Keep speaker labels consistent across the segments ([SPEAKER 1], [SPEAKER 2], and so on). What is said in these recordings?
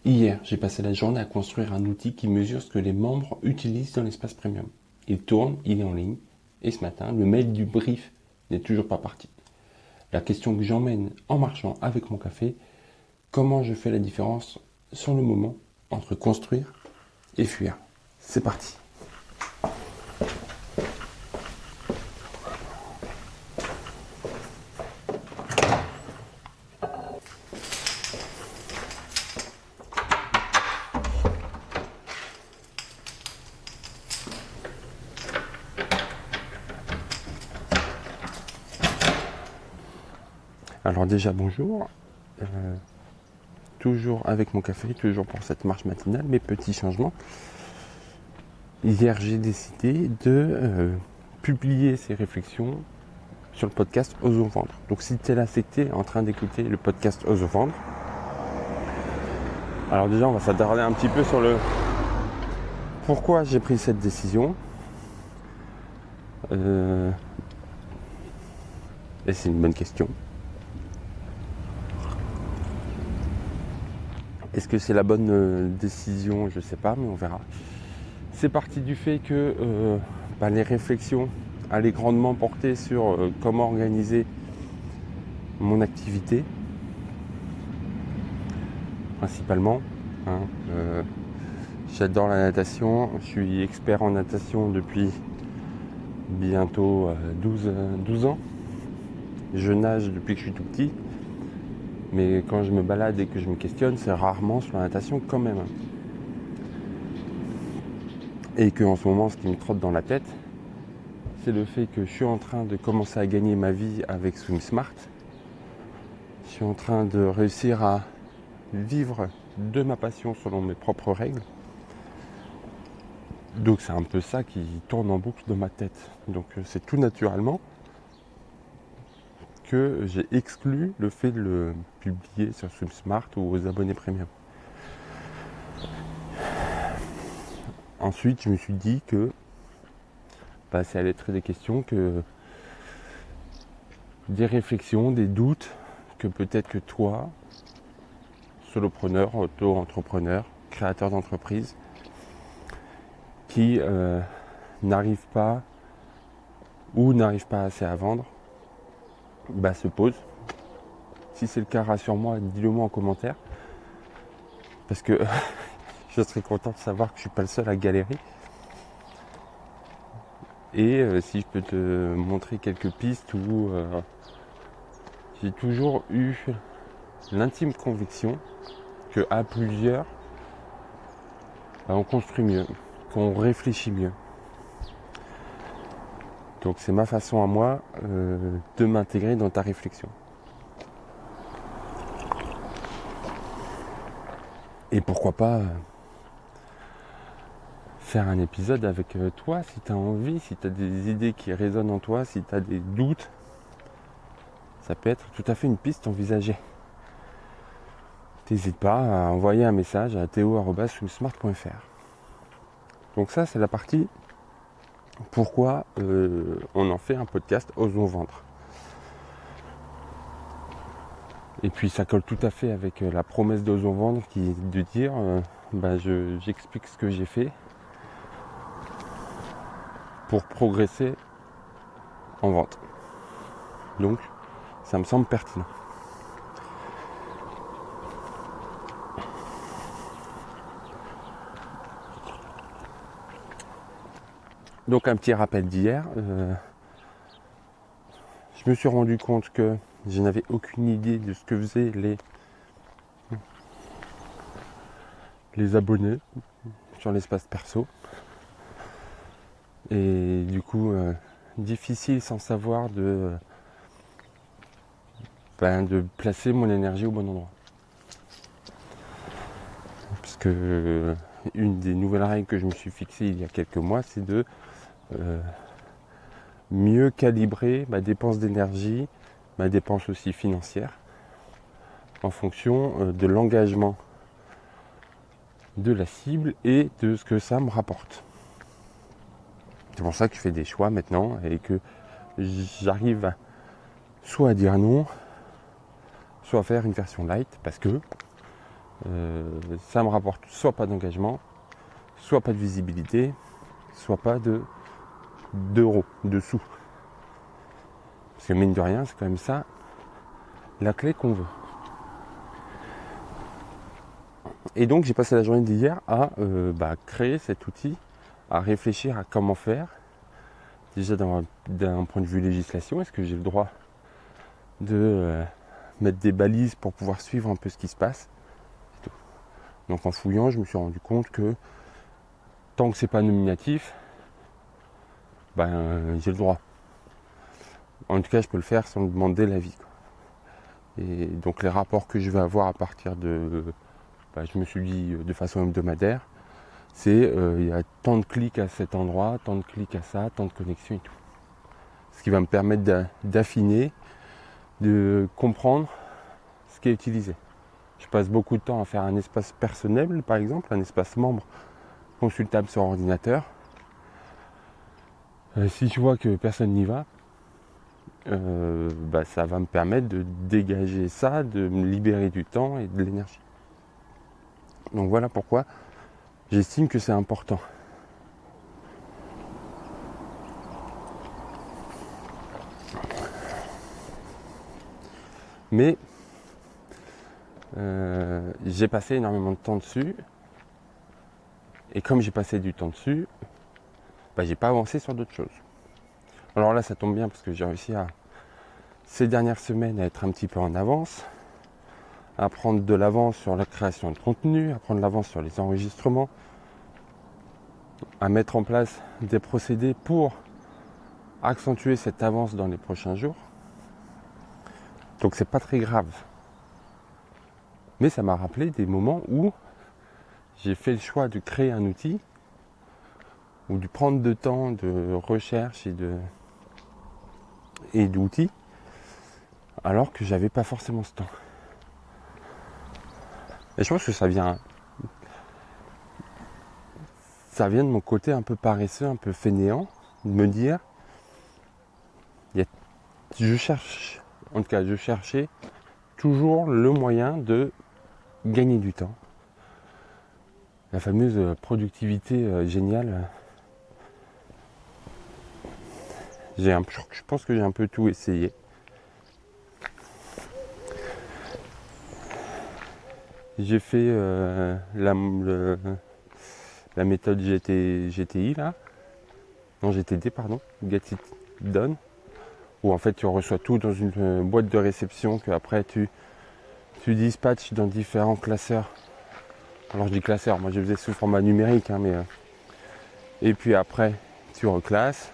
[SPEAKER 1] Hier, j'ai passé la journée à construire un outil qui mesure ce que les membres utilisent dans l'espace premium. Il tourne, il est en ligne, et ce matin, le mail du brief n'est toujours pas parti. La question que j'emmène en marchant avec mon café, comment je fais la différence sur le moment entre construire et fuir. C'est parti. Alors déjà bonjour, toujours avec mon café, toujours pour cette marche matinale, mes petits changements. Hier j'ai décidé de publier ces réflexions sur le podcast Osons Vendre. Donc si tu es là, c'est que tu es en train d'écouter le podcast Osons Vendre. Alors déjà on va s'attarder un petit peu sur le pourquoi j'ai pris cette décision. Et c'est une bonne question. Est-ce que c'est la bonne décision? Je sais pas, mais on verra. C'est parti du fait que les réflexions allaient grandement porter sur comment organiser mon activité, principalement. J'adore la natation, je suis expert en natation depuis bientôt 12 ans. Je nage depuis que je suis tout petit, mais quand je me balade et que je me questionne, c'est rarement sur la natation quand même. Et qu'en ce moment, ce qui me trotte dans la tête, c'est le fait que je suis en train de commencer à gagner ma vie avec SwimSmart. Je suis en train de réussir à vivre de ma passion selon mes propres règles. Donc c'est un peu ça qui tourne en boucle dans ma tête. Donc c'est tout naturellement que j'ai exclu le fait de le publier sur SwimSmart ou aux abonnés premium. Ensuite, je me suis dit que ça allait être des questions, que des réflexions, des doutes, que peut-être que toi, solopreneur, auto-entrepreneur, créateur d'entreprise, qui n'arrive pas ou n'arrive pas assez à vendre, se pose. Si c'est le cas, rassure-moi, dis-le moi en commentaire. Parce que je serais content de savoir que je ne suis pas le seul à galérer. Et si je peux te montrer quelques pistes où j'ai toujours eu l'intime conviction qu'à plusieurs, on construit mieux, qu'on réfléchit mieux. Donc c'est ma façon à moi de m'intégrer dans ta réflexion. Et pourquoi pas faire un épisode avec toi si tu as envie, si tu as des idées qui résonnent en toi, si tu as des doutes. Ça peut être tout à fait une piste envisagée. N'hésite pas à envoyer un message à theo@swimsmart.fr. Donc ça, c'est la partie pourquoi on en fait un podcast Osons Vendre. Et puis ça colle tout à fait avec la promesse d'Osons Vendre qui est de dire j'explique ce que j'ai fait pour progresser en vente. Donc ça me semble pertinent. Donc un petit rappel d'hier, je me suis rendu compte que je n'avais aucune idée de ce que faisaient les abonnés sur l'espace perso. Et du coup, difficile sans savoir de placer mon énergie au bon endroit. Parce que une des nouvelles règles que je me suis fixée il y a quelques mois, c'est de mieux calibrer ma dépense d'énergie, ma dépense aussi financière, en fonction de l'engagement de la cible et de ce que ça me rapporte. C'est pour ça que je fais des choix maintenant et que j'arrive soit à dire non, soit à faire une version light parce que ça me rapporte soit pas d'engagement, soit pas de visibilité, soit pas d'euros, de sous. Parce que mine de rien, c'est quand même ça la clé qu'on veut. Et donc j'ai passé la journée d'hier à créer cet outil, à réfléchir à comment faire. Déjà d'un point de vue législation, est-ce que j'ai le droit de mettre des balises pour pouvoir suivre un peu ce qui se passe. Donc en fouillant, je me suis rendu compte que tant que c'est pas nominatif, j'ai le droit. En tout cas, je peux le faire sans demander l'avis. Et donc les rapports que je vais avoir à partir de, je me suis dit de façon hebdomadaire, c'est il y a tant de clics à cet endroit, tant de clics à ça, tant de connexions et tout. Ce qui va me permettre d'affiner, de comprendre ce qui est utilisé. Je passe beaucoup de temps à faire un espace personnel, par exemple, un espace membre consultable sur ordinateur. Si je vois que personne n'y va, ça va me permettre de dégager ça, de me libérer du temps et de l'énergie. Donc voilà pourquoi j'estime que c'est important. Mais j'ai passé énormément de temps dessus. Et comme j'ai passé du temps dessus, j'ai pas avancé sur d'autres choses. Alors là, ça tombe bien parce que j'ai réussi ces dernières semaines à être un petit peu en avance, à prendre de l'avance sur la création de contenu, à prendre de l'avance sur les enregistrements, à mettre en place des procédés pour accentuer cette avance dans les prochains jours. Donc c'est pas très grave. Mais ça m'a rappelé des moments où j'ai fait le choix de créer un outil ou de prendre de temps de recherche et d'outils alors que j'avais pas forcément ce temps. Et je pense que ça vient de mon côté un peu paresseux, un peu fainéant, de me dire je cherchais toujours le moyen de gagner du temps. La fameuse productivité géniale. Je pense que j'ai un peu tout essayé. J'ai fait la méthode GTI là. Non, GTD, pardon. Get It Done. Où en fait tu reçois tout dans une boîte de réception que après tu dispatches dans différents classeurs. Alors je dis classeur, moi je faisais sous format numérique, et puis après tu reclasses.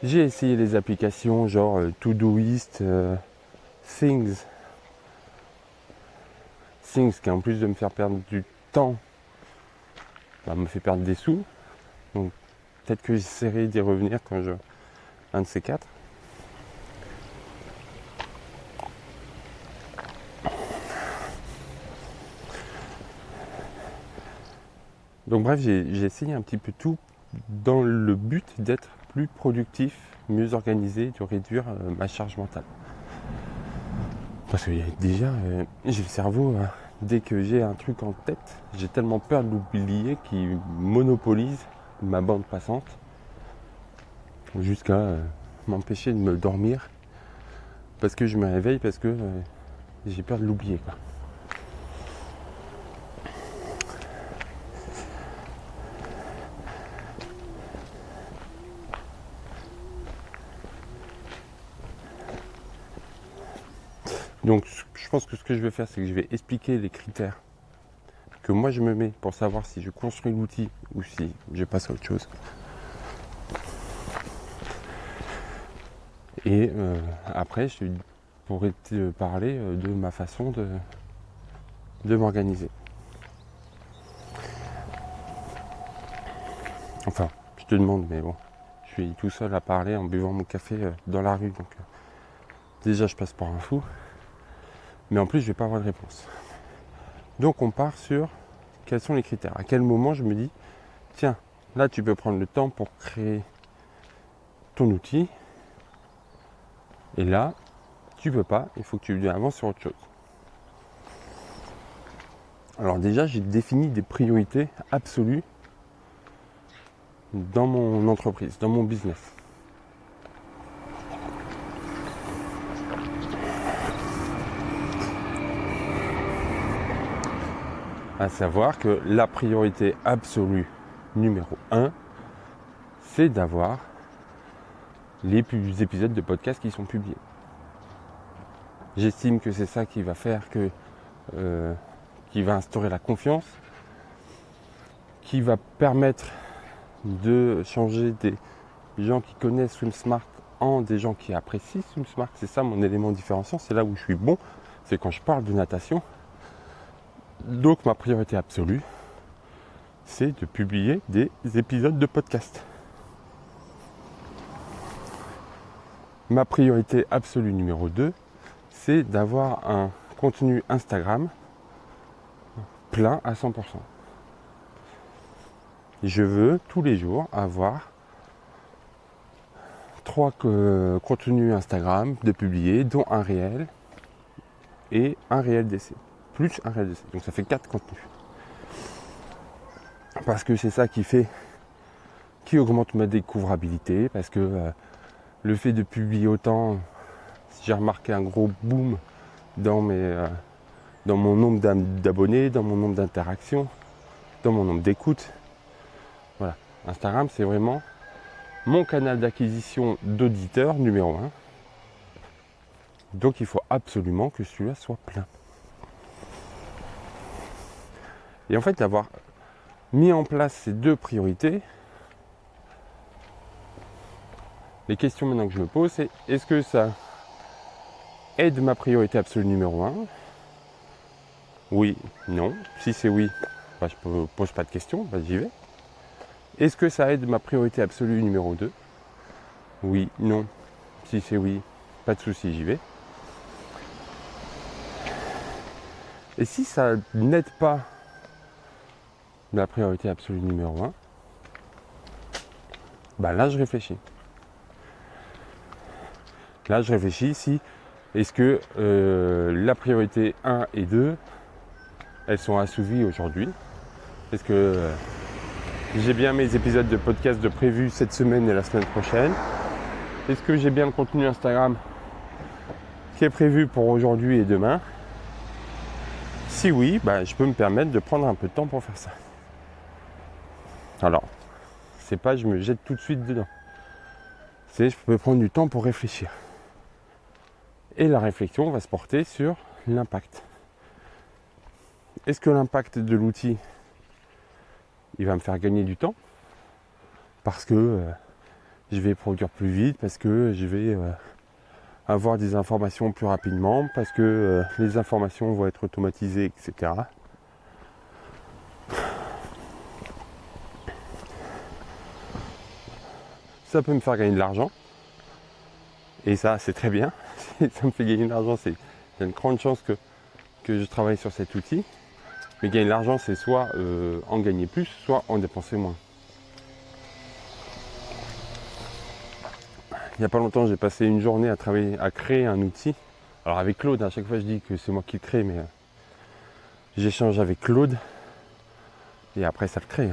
[SPEAKER 1] J'ai essayé les applications genre Todoist, Things qui en plus de me faire perdre du temps, me fait perdre des sous. Donc peut-être que j'essaierai d'y revenir quand un de ces quatre. Donc bref, j'ai essayé un petit peu tout dans le but d'être plus productif, mieux organisé, de réduire ma charge mentale. Parce que déjà, j'ai le cerveau, dès que j'ai un truc en tête, j'ai tellement peur de l'oublier qu'il monopolise ma bande passante jusqu'à m'empêcher de me dormir parce que je me réveille, parce que j'ai peur de l'oublier, quoi. Donc je pense que ce que je vais faire, c'est que je vais expliquer les critères que moi je me mets pour savoir si je construis l'outil ou si je passe à autre chose. Et après, je pourrais te parler de ma façon de m'organiser. Enfin, je te demande, mais bon, je suis tout seul à parler en buvant mon café dans la rue, donc déjà je passe pour un fou, mais en plus je vais pas avoir de réponse. Donc on part sur quels sont les critères. À quel moment je me dis, tiens, là tu peux prendre le temps pour créer ton outil, et là tu peux pas, il faut que tu avances sur autre chose. Alors déjà, j'ai défini des priorités absolues dans mon entreprise, dans mon business. À savoir que la priorité absolue numéro 1, c'est d'avoir les épisodes de podcast qui sont publiés. J'estime que c'est ça qui va faire que qui va instaurer la confiance, qui va permettre de changer des gens qui connaissent SwimSmart en des gens qui apprécient SwimSmart. C'est ça mon élément différenciant, c'est là où je suis bon, c'est quand je parle de natation. Donc ma priorité absolue, c'est de publier des épisodes de podcast. Ma priorité absolue numéro 2, c'est d'avoir un contenu Instagram plein à 100%. Je veux tous les jours avoir 3 contenus Instagram de publier, dont un réel et un réel d'essai. Plus un réel d'essai. Donc ça fait 4 contenus. Parce que c'est ça qui augmente ma découvrabilité, parce que le fait de publier autant, j'ai remarqué un gros boom dans mon nombre d'abonnés, dans mon nombre d'interactions, dans mon nombre d'écoutes. Voilà. Instagram, c'est vraiment mon canal d'acquisition d'auditeurs numéro 1. Donc il faut absolument que celui-là soit plein. Et en fait, d'avoir mis en place ces 2 priorités, les questions maintenant que je me pose, c'est est-ce que ça aide ma priorité absolue numéro 1 ? Oui, non. Si c'est oui, je ne pose pas de questions, j'y vais. Est-ce que ça aide ma priorité absolue numéro 2 ? Oui, non. Si c'est oui, pas de souci, j'y vais. Et si ça n'aide pas la priorité absolue numéro 1, là je réfléchis. Là je réfléchis si est-ce que la priorité 1 et 2, elles sont assouvies aujourd'hui. Est-ce que j'ai bien mes épisodes de podcast de prévus cette semaine et la semaine prochaine ? Est-ce que j'ai bien le contenu Instagram qui est prévu pour aujourd'hui et demain ? Si oui, je peux me permettre de prendre un peu de temps pour faire ça. Alors, c'est pas je me jette tout de suite dedans. C'est je peux prendre du temps pour réfléchir. Et la réflexion va se porter sur l'impact. Est-ce que l'impact de l'outil, il va me faire gagner du temps ? Parce que je vais produire plus vite, parce que je vais avoir des informations plus rapidement, parce que les informations vont être automatisées, etc. Ça peut me faire gagner de l'argent. Et ça, c'est très bien. Ça me fait gagner de l'argent. Il y a une grande chance que je travaille sur cet outil. Mais gagner de l'argent, c'est soit en gagner plus, soit en dépenser moins. Il n'y a pas longtemps, j'ai passé une journée à créer un outil. Alors avec Claude, à chaque fois je dis que c'est moi qui le crée, mais j'échange avec Claude et après ça le crée.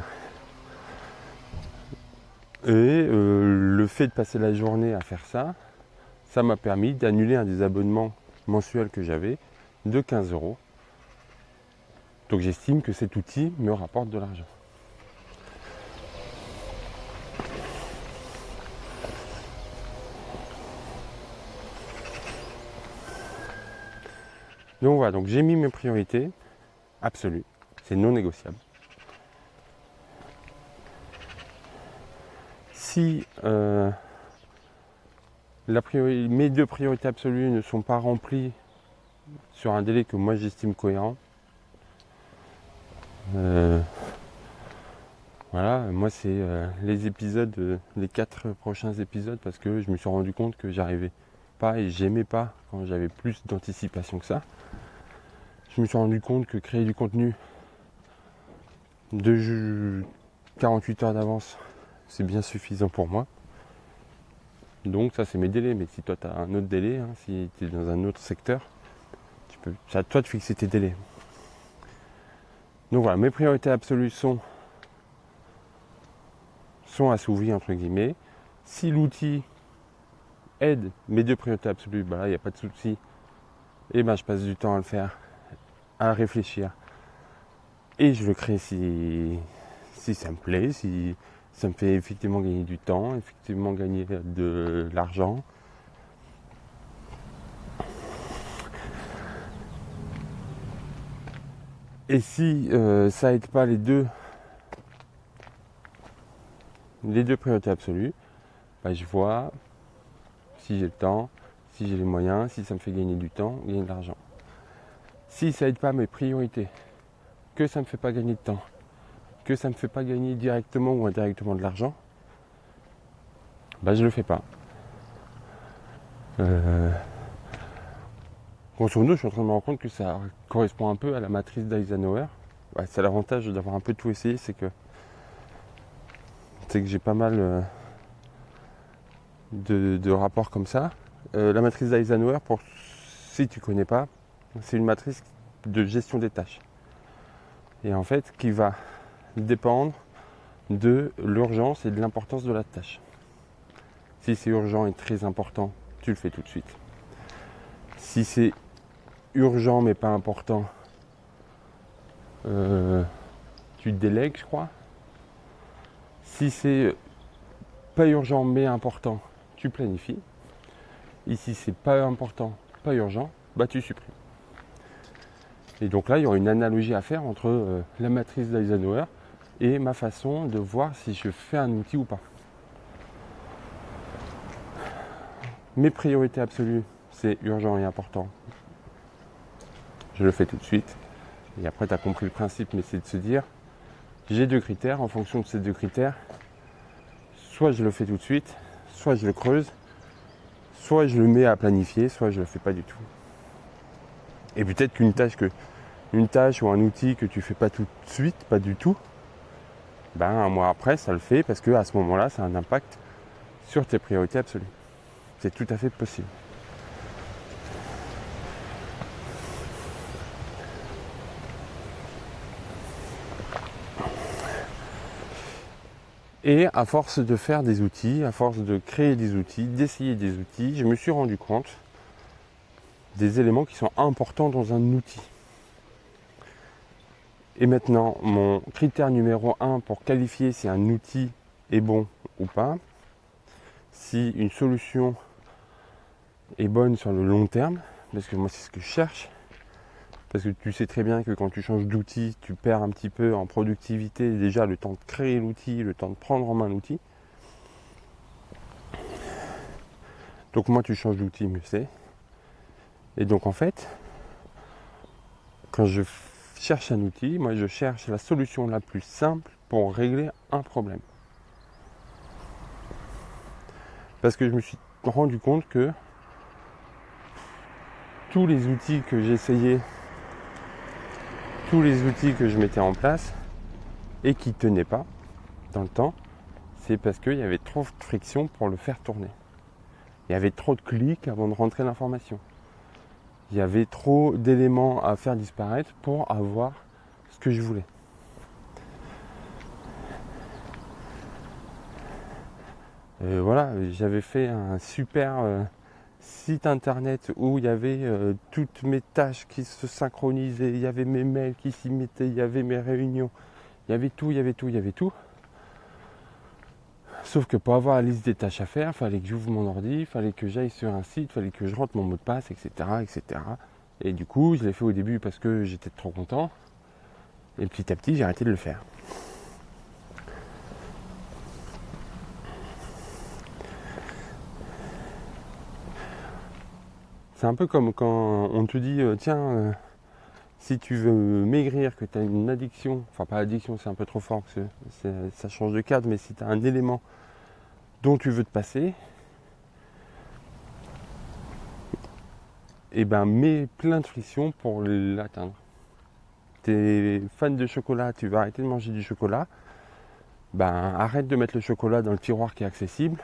[SPEAKER 1] Et le fait de passer la journée à faire ça, ça m'a permis d'annuler un des abonnements mensuels que j'avais de 15 €. Donc j'estime que cet outil me rapporte de l'argent. Donc voilà, donc j'ai mis mes priorités absolues, c'est non négociable. Si mes 2 priorités absolues ne sont pas remplies sur un délai que moi j'estime cohérent, voilà, moi c'est les épisodes, les 4 prochains épisodes, parce que je me suis rendu compte que j'arrivais pas et j'aimais pas quand j'avais plus d'anticipation que ça. Je me suis rendu compte que créer du contenu de 48 heures d'avance, c'est bien suffisant pour moi. Donc ça c'est mes délais, mais si toi tu as un autre délai, si tu es dans un autre secteur, c'est à toi de fixer tes délais. Donc voilà, mes priorités absolues sont assouvies entre guillemets. Si l'outil aide mes deux priorités absolues, bah là il n'y a pas de souci. Et ben je passe du temps à le faire, à réfléchir. Et je le crée si ça me plaît, si ça me fait effectivement gagner du temps, effectivement gagner de l'argent. Et si ça aide pas les deux priorités absolues, bah, je vois si j'ai le temps, si j'ai les moyens, si ça me fait gagner du temps, gagner de l'argent. Si ça aide pas mes priorités, que ça me fait pas gagner de temps, que ça me fait pas gagner directement ou indirectement de l'argent, bah je le fais pas. Grosso modo, je suis en train de me rendre compte que ça correspond un peu à la matrice d'Eisenhower. Ouais, c'est l'avantage d'avoir un peu tout essayé, c'est que j'ai pas mal de rapports comme ça. La matrice d'Eisenhower, si tu connais pas, c'est une matrice de gestion des tâches. Et en fait, qui va dépendre de l'urgence et de l'importance de la tâche. Si c'est urgent et très important, tu le fais tout de suite. Si c'est urgent mais pas important, tu délègues, je crois. Si c'est pas urgent mais important, tu planifies. Et si c'est pas important, pas urgent, bah tu supprimes. Et donc là, il y aura une analogie à faire entre la matrice d'Eisenhower et ma façon de voir si je fais un outil ou pas. Mes priorités absolues, c'est urgent et important. Je le fais tout de suite. Et après, tu as compris le principe, mais c'est de se dire, j'ai deux critères. En fonction de ces deux critères, soit je le fais tout de suite, soit je le creuse, soit je le mets à planifier, soit je le fais pas du tout. Et peut-être qu'une tâche ou un outil que tu fais pas tout de suite, pas du tout, ben un mois après, ça le fait parce que à ce moment-là, ça a un impact sur tes priorités absolues. C'est tout à fait possible. Et à force de faire des outils, à force de créer des outils, d'essayer des outils, je me suis rendu compte des éléments qui sont importants dans un outil. Et maintenant, mon critère numéro 1 pour qualifier si un outil est bon ou pas, si une solution est bonne sur le long terme, parce que moi c'est ce que je cherche, parce que tu sais très bien que quand tu changes d'outil, tu perds un petit peu en productivité, déjà le temps de créer l'outil, le temps de prendre en main l'outil. Donc moi tu changes d'outil, mieux c'est. Et donc en fait, quand je cherche un outil, moi je cherche la solution la plus simple pour régler un problème. Parce que je me suis rendu compte que tous les outils que j'essayais, tous les outils que je mettais en place et qui ne tenaient pas dans le temps, c'est parce qu'il y avait trop de friction pour le faire tourner. Il y avait trop de clics avant de rentrer l'information. Il y avait trop d'éléments à faire disparaître pour avoir ce que je voulais. Voilà, j'avais fait un super site internet où il y avait toutes mes tâches qui se synchronisaient, il y avait mes mails qui s'y mettaient, il y avait mes réunions, il y avait tout, il y avait tout, il y avait tout. Sauf que pour avoir la liste des tâches à faire, il fallait que j'ouvre mon ordi, il fallait que j'aille sur un site, il fallait que je rentre mon mot de passe, etc., etc. Et du coup, je l'ai fait au début parce que j'étais trop content. Et petit à petit, j'ai arrêté de le faire. C'est un peu comme quand on te dit, tiens, si tu veux maigrir, que tu as une addiction, enfin pas addiction, c'est un peu trop fort, parce que ça change de cadre, mais si tu as un élément dont tu veux te passer, et ben mets plein de friction pour l'atteindre. T'es fan de chocolat, tu vas arrêter de manger du chocolat, ben arrête de mettre le chocolat dans le tiroir qui est accessible,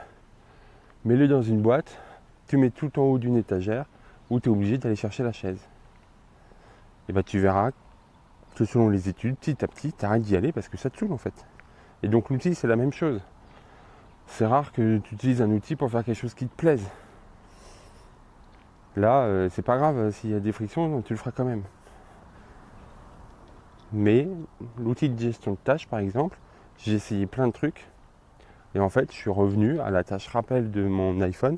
[SPEAKER 1] mets-le dans une boîte, tu mets tout en haut d'une étagère où tu es obligé d'aller chercher la chaise. Et ben tu verras que selon les études, petit à petit, tu arrêtes d'y aller parce que ça te saoule en fait. Et donc l'outil, c'est la même chose. C'est rare que tu utilises un outil pour faire quelque chose qui te plaise. Là, c'est pas grave, s'il y a des frictions, tu le feras quand même. Mais l'outil de gestion de tâches, par exemple, j'ai essayé plein de trucs. Et en fait, je suis revenu à la tâche rappel de mon iPhone.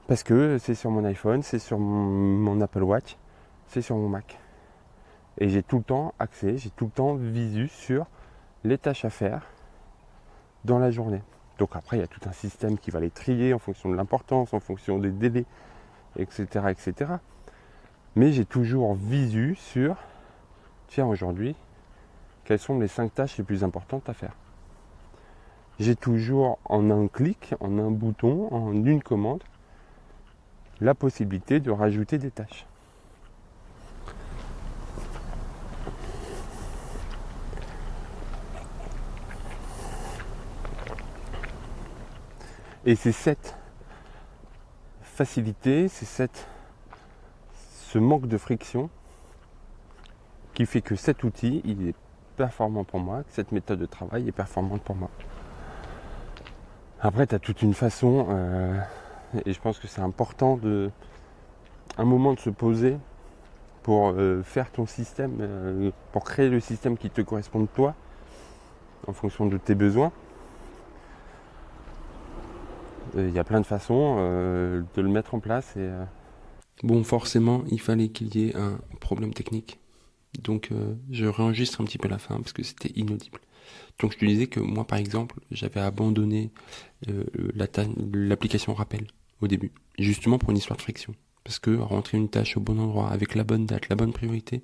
[SPEAKER 1] Parce que c'est sur mon iPhone, c'est sur mon Apple Watch, c'est sur mon Mac. Et j'ai tout le temps accès, j'ai tout le temps visu sur les tâches à faire dans la journée. Donc après, il y a tout un système qui va les trier en fonction de l'importance, en fonction des délais, etc. etc. Mais j'ai toujours visu sur, tiens, aujourd'hui, quelles sont les 5 tâches les plus importantes à faire. J'ai toujours en un clic, en un bouton, en une commande, la possibilité de rajouter des tâches. Et c'est cette facilité, ce manque de friction qui fait que cet outil, il est performant pour moi, que cette méthode de travail est performante pour moi. Après, tu as toute une façon, et je pense que c'est important un moment de se poser pour faire ton système, pour créer le système qui te correspond de toi, en fonction de tes besoins. Il y a plein de façons de le mettre en place. Bon, forcément, il fallait qu'il y ait un problème technique. Donc, je réenregistre un petit peu la fin parce que c'était inaudible. Donc, je te disais que moi, par exemple, j'avais abandonné l'application rappel au début, justement pour une histoire de friction. Parce que rentrer une tâche au bon endroit, avec la bonne date, la bonne priorité,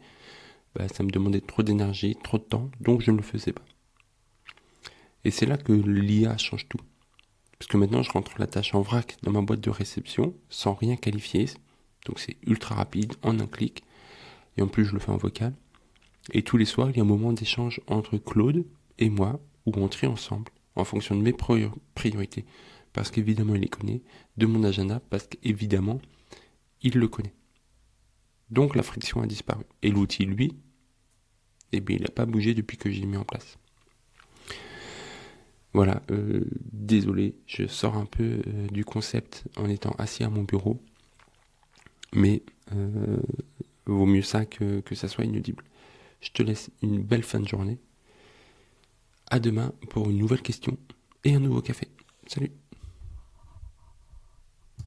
[SPEAKER 1] ça me demandait trop d'énergie, trop de temps, donc je ne le faisais pas. Et c'est là que l'IA change tout. Parce que maintenant, je rentre la tâche en vrac dans ma boîte de réception, sans rien qualifier. Donc c'est ultra rapide, en un clic. Et en plus, je le fais en vocal. Et tous les soirs, il y a un moment d'échange entre Claude et moi, où on trie ensemble, en fonction de mes priorités. Parce qu'évidemment, il les connaît. De mon agenda, parce qu'évidemment, il le connaît. Donc la friction a disparu. Et l'outil, lui, il n'a pas bougé depuis que j'ai mis en place. Voilà, désolé, je sors un peu du concept en étant assis à mon bureau, mais vaut mieux ça que ça soit inaudible. Je te laisse une belle fin de journée. À demain pour une nouvelle question et un nouveau café. Salut!